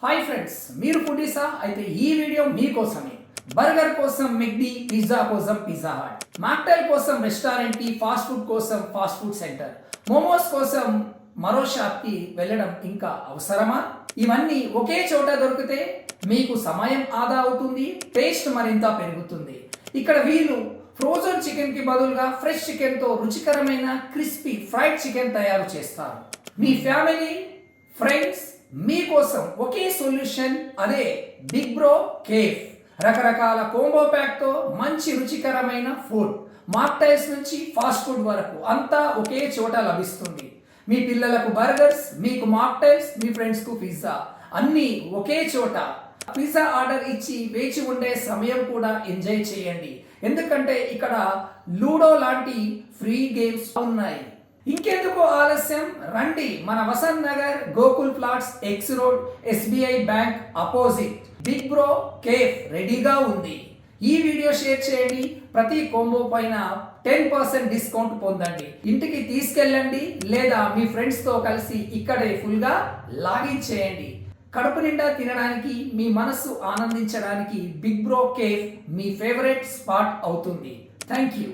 Hi friends, మీరు ఫుడీసా? అయితే ఈ వీడియో మీకోసమే. బర్గర్ కోసం మెక్డీ, పిజ్జా కోసం పిజ్జా హట్, మాక్టైల్ కోసం రెస్టారెంట్ కి, ఫాస్ట్ ఫుడ్ కోసం ఫాస్ట్ ఫుడ్ సెంటర్, మోమోస్ కోసం మరో షాప్ కి వెళ్ళడం ఇంకా అవసరమా? ఇవన్నీ ఒకే చోట దొరికితే మీకు సమయం ఆదా అవుతుంది, టేస్ట్ మరింత పెరుగుతుంది. ఇక్కడ వీళ్ళు ఫ్రోజన్ చికెన్ కి బదులుగా ఫ్రెష్ చికెన్ తో రుచికరమైన క్రిస్పీ ఫ్రైడ్ చికెన్ తయారు చేస్తారు. మీ ఫ్యామిలీ, ఫ్రెండ్స్ మీకోసం ఒకే సొల్యూషన్, అదే బిగ్ బ్రో కేఫ్. రకరకాల కోంబో ప్యాక్ తో మంచి రుచికరమైన ఫుడ్, మాక్టైల్స్ నుంచి ఫాస్ట్ ఫుడ్ వరకు అంతా ఒకే చోట లభిస్తుంది. మీ పిల్లలకు బర్గర్స్, మీకు మాక్టైల్స్, మీ ఫ్రెండ్స్ కు పిజ్జా, అన్నీ ఒకే చోట. పిజ్జా ఆర్డర్ ఇచ్చి వేచి ఉండే సమయం కూడా ఎంజాయ్ చేయండి, ఎందుకంటే ఇక్కడ లూడో లాంటి ఫ్రీ గేమ్స్ ఉన్నాయి. ఇంకెందుకు ఆలస్యం, రండి. మన Vasant Nagar, Gokul plots, X road, SBI bank opposite big bro cafe రెడీగా ఉంది. ఈ వీడియో షేర్ చేయండి, ప్రతి కోంబో పైన 10% డిస్కౌంట్ పొందండి. ఇంటికి తీసుకెళ్ళండి లేదా మీ ఫ్రెండ్స్ తో కలిసి ఇక్కడే ఫుల్ గా లాగిన్ చేయండి. కడుపు నిండా తినడానికి, మీ మనస్సు ఆనందించడానికి బిగ్ బ్రో కేఫ్ మీ ఫేవరెట్ స్పాట్ అవుతుంది. Thank you.